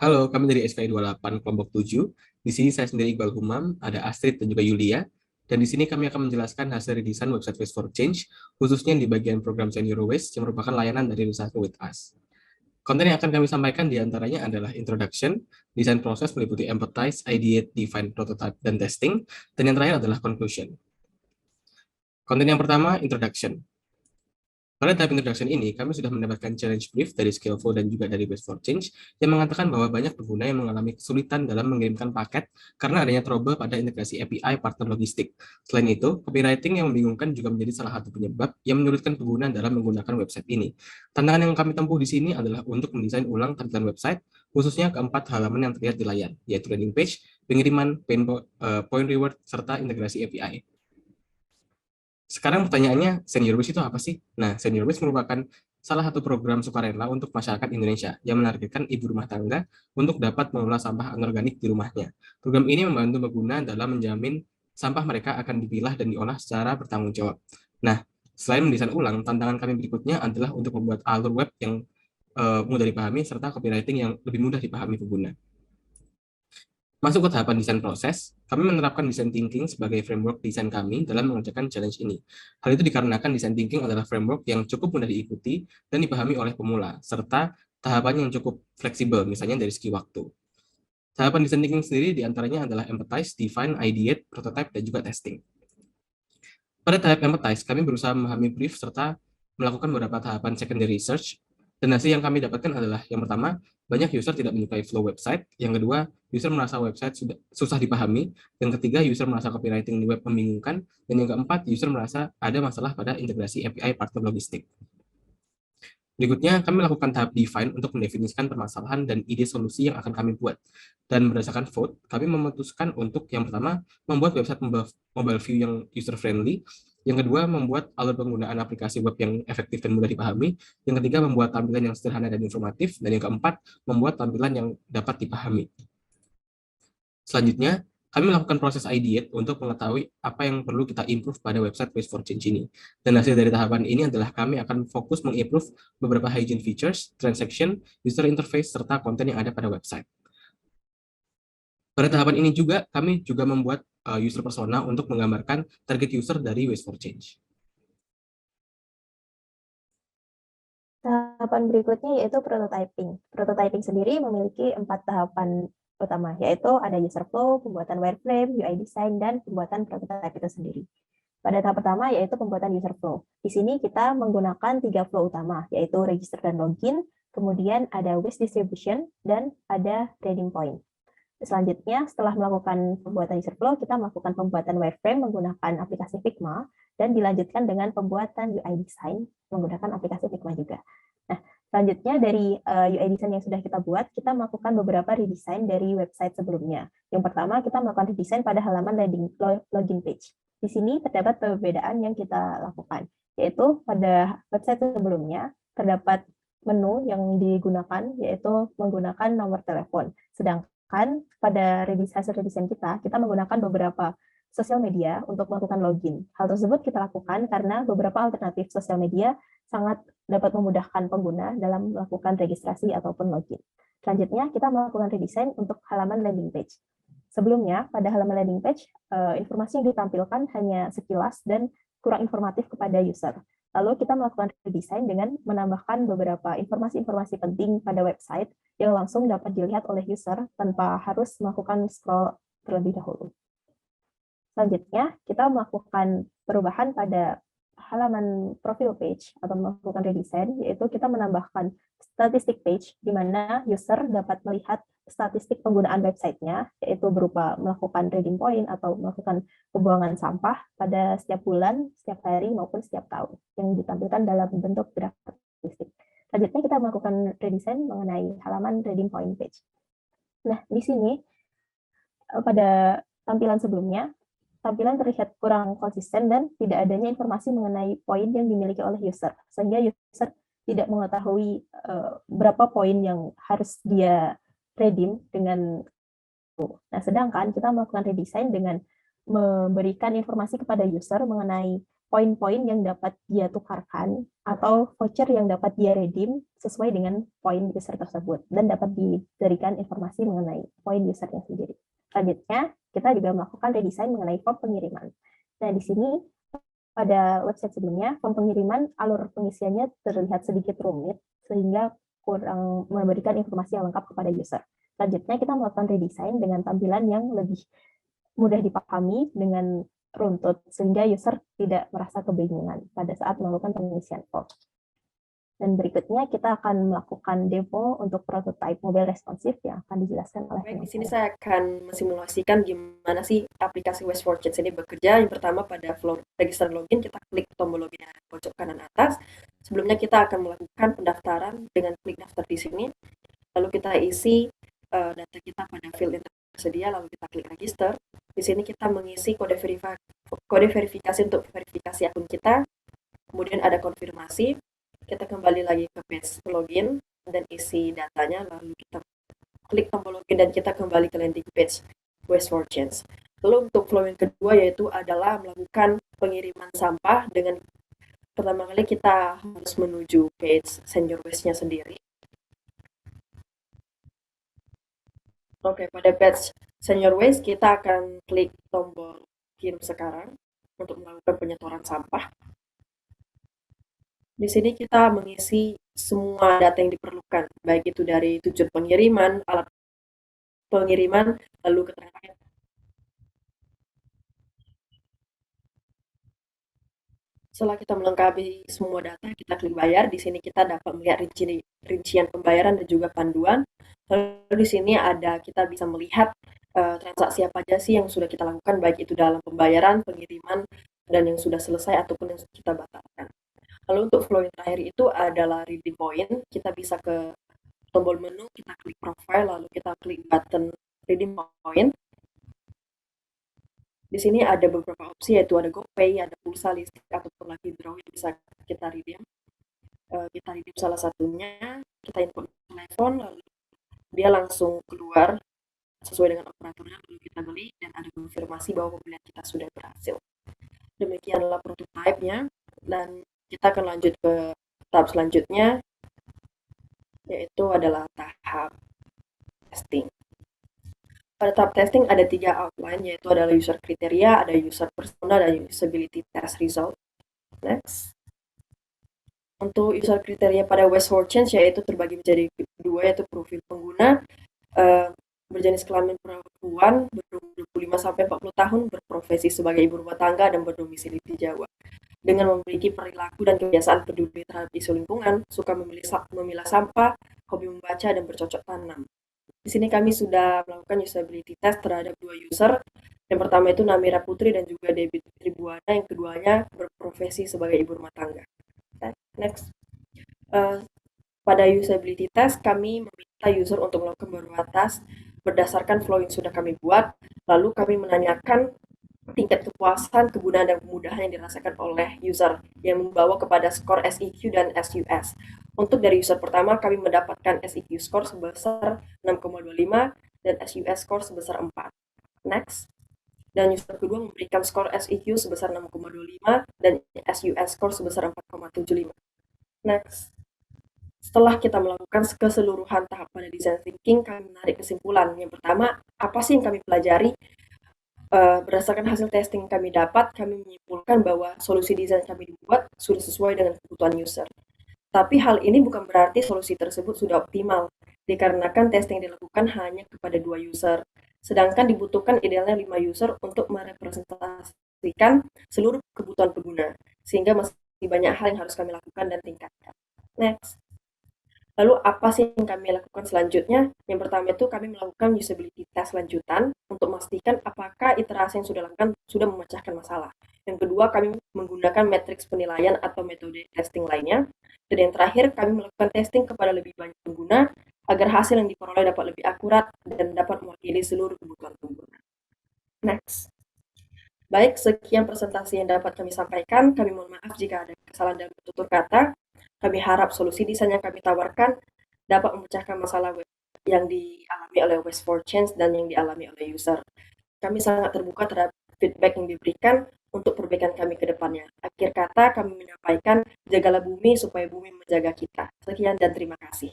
Halo, kami dari SKI 28 kelompok 7. Di sini saya sendiri Iqbal Humam, ada Astrid dan juga Yulia. Dan di sini kami akan menjelaskan hasil redesign website Waste for Change, khususnya di bagian program Senior Waste yang merupakan layanan dari Recycle with Us. Konten yang akan kami sampaikan diantaranya adalah introduction, desain proses meliputi empathize, ideate, define, prototype, dan testing, dan yang terakhir adalah conclusion. Konten yang pertama, introduction. Pada tahap introduction ini, kami sudah mendapatkan challenge brief dari Skillful dan juga dari Waste for Change yang mengatakan bahwa banyak pengguna yang mengalami kesulitan dalam mengirimkan paket karena adanya trouble pada integrasi API partner logistik. Selain itu, copywriting yang membingungkan juga menjadi salah satu penyebab yang menyulitkan pengguna dalam menggunakan website ini. Tantangan yang kami tempuh di sini adalah untuk mendesain ulang tampilan website, khususnya keempat halaman yang terlihat di layar, yaitu landing page, pengiriman, point reward, serta integrasi API. Sekarang pertanyaannya, Senior Wish itu apa sih? Nah, Senior Wish merupakan salah satu program sukarela untuk masyarakat Indonesia yang menargetkan ibu rumah tangga untuk dapat mengelola sampah anorganik di rumahnya. Program ini membantu pengguna dalam menjamin sampah mereka akan dipilah dan diolah secara bertanggung jawab. Nah, selain mendesain ulang, tantangan kami berikutnya adalah untuk membuat alur web yang mudah dipahami serta copywriting yang lebih mudah dipahami pengguna. Masuk ke tahapan desain proses, kami menerapkan design thinking sebagai framework desain kami dalam mengerjakan challenge ini. Hal itu dikarenakan design thinking adalah framework yang cukup mudah diikuti dan dipahami oleh pemula, serta tahapan yang cukup fleksibel, misalnya dari segi waktu. Tahapan design thinking sendiri diantaranya adalah empathize, define, ideate, prototype, dan juga testing. Pada tahap empathize, kami berusaha memahami brief serta melakukan beberapa tahapan secondary research. Dan hasil yang kami dapatkan adalah, yang pertama, banyak user tidak menyukai flow website. Yang kedua, user merasa website sudah susah dipahami. Yang ketiga, user merasa copywriting di web membingungkan. Dan yang keempat, user merasa ada masalah pada integrasi API partner logistik. Berikutnya, kami melakukan tahap define untuk mendefinisikan permasalahan dan ide solusi yang akan kami buat. Dan berdasarkan vote, kami memutuskan untuk yang pertama, membuat website mobile view yang user-friendly. Yang kedua, membuat alur penggunaan aplikasi web yang efektif dan mudah dipahami. Yang ketiga, membuat tampilan yang sederhana dan informatif. Dan yang keempat, membuat tampilan yang dapat dipahami. Selanjutnya, kami melakukan proses ideate untuk mengetahui apa yang perlu kita improve pada website Waste for Change ini. Dan hasil dari tahapan ini adalah kami akan fokus mengimprove beberapa hygiene features, transaction, user interface, serta konten yang ada pada website. Pada tahapan ini juga, kami juga membuat user persona untuk menggambarkan target user dari Waste for Change. Tahapan berikutnya yaitu prototyping. Prototyping sendiri memiliki 4 tahapan utama, yaitu ada user flow, pembuatan wireframe, UI design, dan pembuatan prototype itu sendiri. Pada tahap pertama yaitu pembuatan user flow. Di sini kita menggunakan 3 flow utama, yaitu register dan login, kemudian ada waste distribution, dan ada trading point. Selanjutnya, setelah melakukan pembuatan user flow, kita melakukan pembuatan wireframe menggunakan aplikasi Figma, dan dilanjutkan dengan pembuatan UI design menggunakan aplikasi Figma juga. Nah, selanjutnya dari UI design yang sudah kita buat, kita melakukan beberapa redesign dari website sebelumnya. Yang pertama, kita melakukan redesign pada halaman login page. Di sini terdapat perbedaan yang kita lakukan, yaitu pada website sebelumnya terdapat menu yang digunakan, yaitu menggunakan nomor telepon. Sedangkan pada hasil redesign kita menggunakan beberapa sosial media untuk melakukan login. Hal tersebut kita lakukan karena beberapa alternatif sosial media sangat dapat memudahkan pengguna dalam melakukan registrasi ataupun login. Selanjutnya, kita melakukan redesign untuk halaman landing page. Sebelumnya, pada halaman landing page, informasi yang ditampilkan hanya sekilas dan kurang informatif kepada user. Lalu kita melakukan redesign dengan menambahkan beberapa informasi-informasi penting pada website yang langsung dapat dilihat oleh user tanpa harus melakukan scroll terlebih dahulu. Selanjutnya, kita melakukan perubahan pada halaman profil page atau melakukan redesign, yaitu kita menambahkan statistik page, di mana user dapat melihat statistik penggunaan website-nya, yaitu berupa melakukan trading point atau melakukan pembuangan sampah pada setiap bulan, setiap hari, maupun setiap tahun, yang ditampilkan dalam bentuk graf statistik. Selanjutnya, kita melakukan redesign mengenai halaman trading point page. Nah, di sini, pada tampilan sebelumnya, tampilan terlihat kurang konsisten dan tidak adanya informasi mengenai poin yang dimiliki oleh user, sehingga user tidak mengetahui berapa poin yang harus dia redeem dengan itu. Nah, sedangkan kita melakukan redesign dengan memberikan informasi kepada user mengenai poin-poin yang dapat dia tukarkan atau voucher yang dapat dia redeem sesuai dengan poin user tersebut dan dapat diberikan informasi mengenai poin usernya sendiri. Selanjutnya, kita juga melakukan redesign mengenai form pengiriman. Nah, di sini pada website sebelumnya, form pengiriman alur pengisiannya terlihat sedikit rumit sehingga kurang memberikan informasi yang lengkap kepada user. Selanjutnya, kita melakukan redesign dengan tampilan yang lebih mudah dipahami dengan runtut sehingga user tidak merasa kebingungan pada saat melakukan pengisian form. Dan berikutnya kita akan melakukan demo untuk prototype mobile responsif yang akan dijelaskan oleh Baik, teman di sini saya. saya akan mensimulasikan gimana sih aplikasi West for Change ini bekerja. Yang pertama pada flow register login, kita klik tombol login yang ada di pojok kanan atas. Sebelumnya kita akan melakukan pendaftaran dengan klik daftar di sini. Lalu kita isi data kita pada field yang tersedia, lalu kita klik register. Di sini kita mengisi kode verifikasi untuk verifikasi akun kita. Kemudian ada konfirmasi. Kita kembali lagi ke page login dan isi datanya, lalu kita klik tombol login dan kita kembali ke landing page West for Change. Lalu untuk flow yang kedua yaitu adalah melakukan pengiriman sampah. Dengan pertama kali kita harus menuju page Senior Waste-nya sendiri. Oke, pada page Senior Waste kita akan klik tombol kirim sekarang untuk melakukan penyetoran sampah. Di sini kita mengisi semua data yang diperlukan, baik itu dari tujuan pengiriman, alat pengiriman, lalu keterangan. Setelah kita melengkapi semua data, kita klik bayar. Di sini kita dapat melihat rincian pembayaran dan juga panduan. Lalu di sini kita bisa melihat transaksi apa aja sih yang sudah kita lakukan, baik itu dalam pembayaran, pengiriman, dan yang sudah selesai ataupun yang kita batalkan. Lalu untuk flow yang terakhir itu adalah redeem point. Kita bisa ke tombol menu, kita klik profile, lalu kita klik button redeem point. Di sini ada beberapa opsi, yaitu ada GoPay, ada pulsa, listrik, ataupun Lucky Draw yang bisa kita redeem. Kita redeem salah satunya, kita input telepon, lalu dia langsung keluar sesuai dengan operatornya, lalu kita beli, dan ada konfirmasi bahwa pembelian kita sudah berhasil. Demikianlah prototipe-nya, dan kita akan lanjut ke tahap selanjutnya, yaitu adalah tahap testing. Pada tahap testing ada 3 outline, yaitu adalah user kriteria, ada user persona, dan usability test result. Next. Untuk user kriteria pada West for Change yaitu terbagi menjadi 2, yaitu profil pengguna berjenis kelamin perempuan, berumur 25-40 tahun, berprofesi sebagai ibu rumah tangga, dan berdomisili di Jawa. Dengan memiliki perilaku dan kebiasaan peduli terhadap isu lingkungan, suka memilah sampah, hobi membaca, dan bercocok tanam. Di sini kami sudah melakukan usability test terhadap 2 user. Yang pertama itu Namira Putri dan juga Debbie Tribuana, yang keduanya berprofesi sebagai ibu rumah tangga. Next. Pada usability test, kami meminta user untuk melakukan baru atas berdasarkan flow yang sudah kami buat, lalu kami menanyakan tingkat kepuasan, kegunaan, dan kemudahan yang dirasakan oleh user yang membawa kepada skor SEQ dan SUS. Untuk dari user pertama, kami mendapatkan SEQ skor sebesar 6,25 dan SUS skor sebesar 4. Next. Dan user kedua memberikan skor SEQ sebesar 6,25 dan SUS skor sebesar 4,75. Next. Setelah kita melakukan keseluruhan tahap pada design thinking, kami menarik kesimpulan. Yang pertama, apa sih yang kami pelajari? Berdasarkan hasil testing kami dapat, kami menyimpulkan bahwa solusi desain kami dibuat sudah sesuai dengan kebutuhan user. Tapi hal ini bukan berarti solusi tersebut sudah optimal, dikarenakan testing dilakukan hanya kepada 2 user. Sedangkan dibutuhkan idealnya 5 user untuk merepresentasikan seluruh kebutuhan pengguna, sehingga masih banyak hal yang harus kami lakukan dan tingkatkan. Next. Lalu apa sih yang kami lakukan selanjutnya? Yang pertama itu kami melakukan usability test lanjutan untuk memastikan apakah iterasi yang sudah lakukan sudah memecahkan masalah. Yang kedua, kami menggunakan matriks penilaian atau metode testing lainnya. Dan yang terakhir, kami melakukan testing kepada lebih banyak pengguna agar hasil yang diperoleh dapat lebih akurat dan dapat mewakili seluruh kebutuhan pengguna. Next. Baik, sekian presentasi yang dapat kami sampaikan. Kami mohon maaf jika ada kesalahan dalam tutur kata. Kami harap solusi desain yang kami tawarkan dapat memecahkan masalah yang dialami oleh West for Change dan yang dialami oleh user. Kami sangat terbuka terhadap feedback yang diberikan untuk perbaikan kami ke depannya. Akhir kata kami menyampaikan, jagalah bumi supaya bumi menjaga kita. Sekian dan terima kasih.